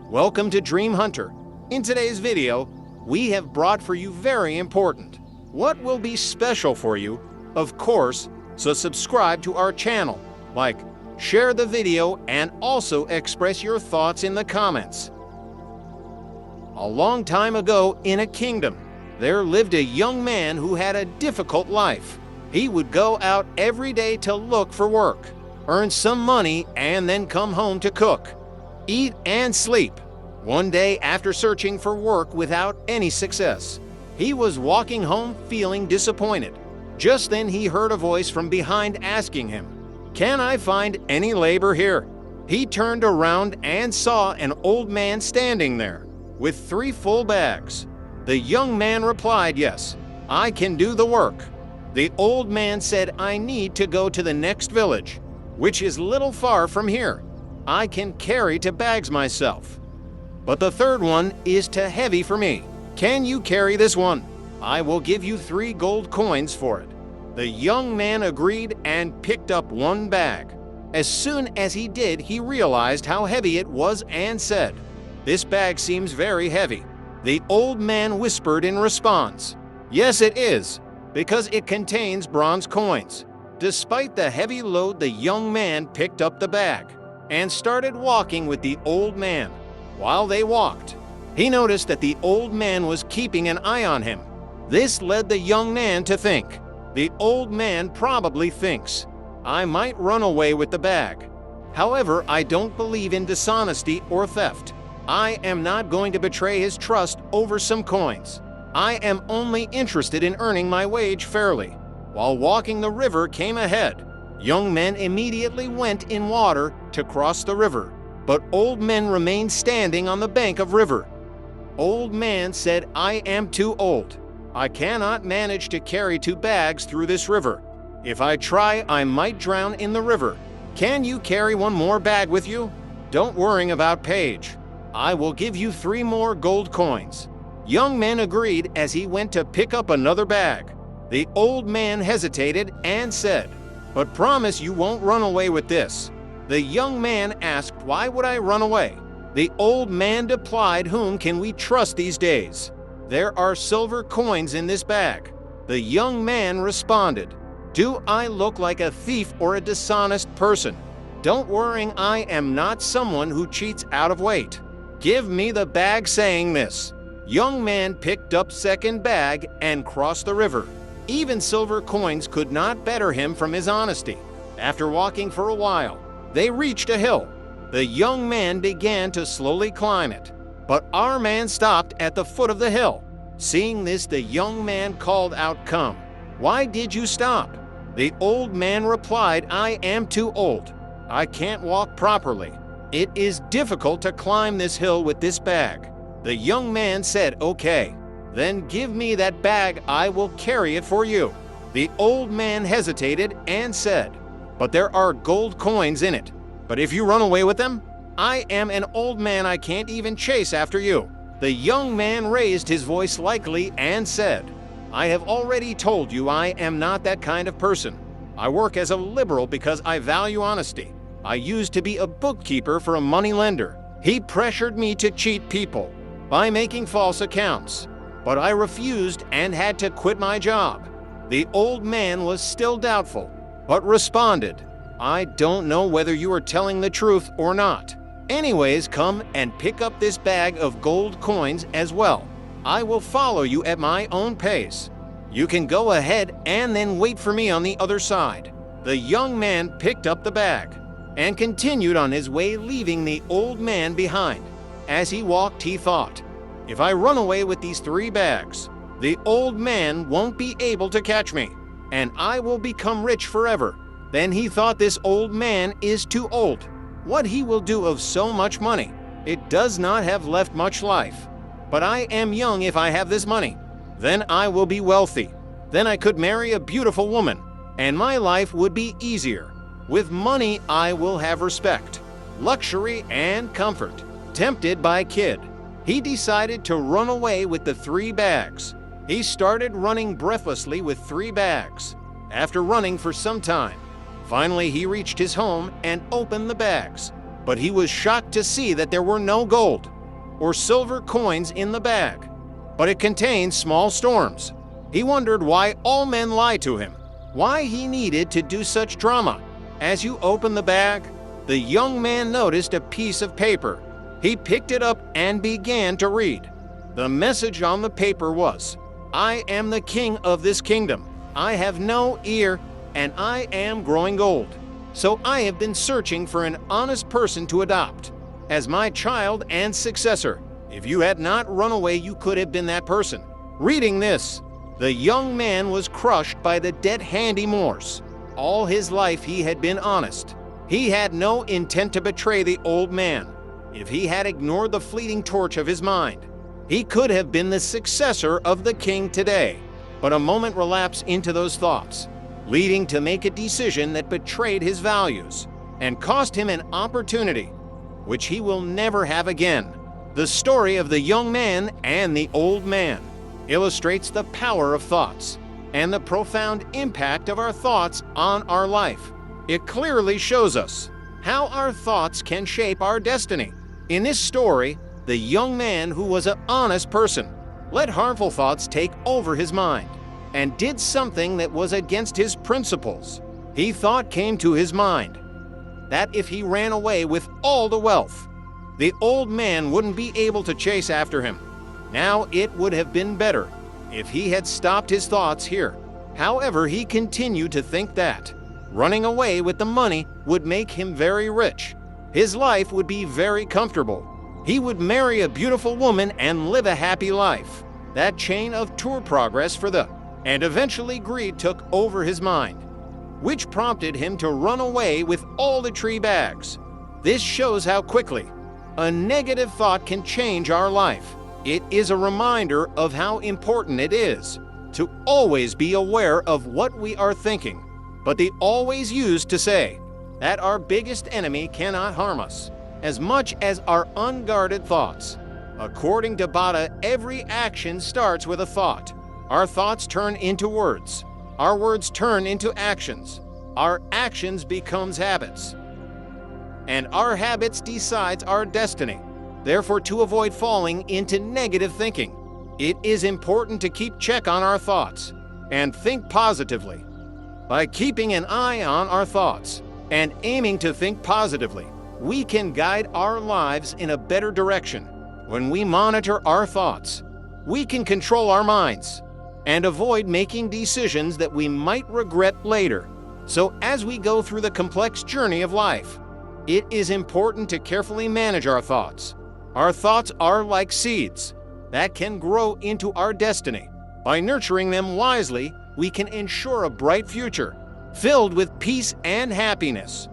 Welcome to Dream Hunter. In today's video, we have brought for you very important. What will be special for you, of course, so subscribe to our channel, like, share the video, and also express your thoughts in the comments. A long time ago in a kingdom, there lived a young man who had a difficult life. He would go out every day to look for work, earn some money, and then come home to cook, eat, and sleep. One day, after searching for work without any success, he was walking home feeling disappointed. Just then he heard a voice from behind asking him, "Can I find any labor here?" He turned around and saw an old man standing there with 3 full bags. The young man replied, "Yes, I can do the work." The old man said, "I need to go to the next village, which is little far from here. I can carry 2 bags myself, but the third one is too heavy for me. Can you carry this one? I will give you 3 gold coins for it." The young man agreed and picked up 1 bag. As soon as he did, he realized how heavy it was and said, "This bag seems very heavy." The old man whispered in response, "Yes, it is, because it contains bronze coins." Despite the heavy load, the young man picked up the bag and started walking with the old man. While they walked, he noticed that the old man was keeping an eye on him. This led the young man to think, the old man probably thinks, "I might run away with the bag. However, I don't believe in dishonesty or theft. I am not going to betray his trust over some coins. I am only interested in earning my wage fairly." While walking, the river came ahead. Young men immediately went in water to cross the river, but old men remained standing on the bank of river. Old man said, "I am too old. I cannot manage to carry 2 bags through this river. If I try, I might drown in the river. Can you carry 1 more bag with you? Don't worry about page. I will give you 3 more gold coins." Young man agreed as he went to pick up another bag. The old man hesitated and said, "But promise you won't run away with this." The young man asked, "Why would I run away?" The old man replied, "Whom can we trust these days? There are silver coins in this bag." The young man responded, "Do I look like a thief or a dishonest person? Don't worry, I am not someone who cheats out of weight. Give me the bag." Saying this, young man picked up second bag and crossed the river. Even silver coins could not better him from his honesty. After walking for a while, they reached a hill. The young man began to slowly climb it, but our man stopped at the foot of the hill. Seeing this, the young man called out, "Come, why did you stop?" The old man replied, "I am too old. I can't walk properly. It is difficult to climb this hill with this bag." The young man said, "Okay, then give me that bag, I will carry it for you." The old man hesitated and said, "But there are gold coins in it. But if you run away with them, I am an old man, I can't even chase after you." The young man raised his voice slightly and said, "I have already told you I am not that kind of person. I work as a liberal because I value honesty. I used to be a bookkeeper for a money lender. He pressured me to cheat people by making false accounts, but I refused and had to quit my job." The old man was still doubtful, but responded, "I don't know whether you are telling the truth or not. Anyways, come and pick up this bag of gold coins as well. I will follow you at my own pace. You can go ahead and then wait for me on the other side." The young man picked up the bag and continued on his way, leaving the old man behind. As he walked, he thought, "If I run away with these 3 bags, the old man won't be able to catch me, and I will become rich forever." Then he thought, "This old man is too old. What he will do of so much money? It does not have left much life. But I am young. If I have this money, then I will be wealthy. Then I could marry a beautiful woman, and my life would be easier. With money, I will have respect, luxury, and comfort." Tempted by kid, he decided to run away with the 3 bags. He started running breathlessly with 3 bags. After running for some time, finally he reached his home and opened the bags. But he was shocked to see that there were no gold. or silver coins in the bag, but it contained small storms. He wondered why all men lied to him, why he needed to do such drama. As you open the bag, the young man noticed a piece of paper. He picked it up and began to read. The message on the paper was, "I am the king of this kingdom. I have no ear, and I am growing old. So I have been searching for an honest person to adopt as my child and successor. If you had not run away, you could have been that person." Reading this, the young man was crushed by the dead-hand remorse. All his life he had been honest. He had no intent to betray the old man. If he had ignored the fleeting torch of his mind, he could have been the successor of the king today. But a moment relapsed into those thoughts, leading to make a decision that betrayed his values and cost him an opportunity which he will never have again. The story of the young man and the old man illustrates the power of thoughts and the profound impact of our thoughts on our life. It clearly shows us how our thoughts can shape our destiny. In this story, the young man who was an honest person let harmful thoughts take over his mind and did something that was against his principles. He thought came to his mind that if he ran away with all the wealth, the old man wouldn't be able to chase after him. Now it would have been better if he had stopped his thoughts here. However, he continued to think that running away with the money would make him very rich. His life would be very comfortable. He would marry a beautiful woman and live a happy life. That chain of tour progress and eventually greed took over his mind, which prompted him to run away with all the tree bags. This shows how quickly a negative thought can change our life. It is a reminder of how important it is to always be aware of what we are thinking, but they always used to say that our biggest enemy cannot harm us as much as our unguarded thoughts. According to Buddha, every action starts with a thought. Our thoughts turn into words. Our words turn into actions. Our actions becomes habits. And our habits decides our destiny. Therefore, to avoid falling into negative thinking, it is important to keep check on our thoughts and think positively. By keeping an eye on our thoughts and aiming to think positively, we can guide our lives in a better direction. When we monitor our thoughts, we can control our minds and avoid making decisions that we might regret later. So as we go through the complex journey of life, it is important to carefully manage our thoughts. Our thoughts are like seeds that can grow into our destiny. By nurturing them wisely, we can ensure a bright future filled with peace and happiness.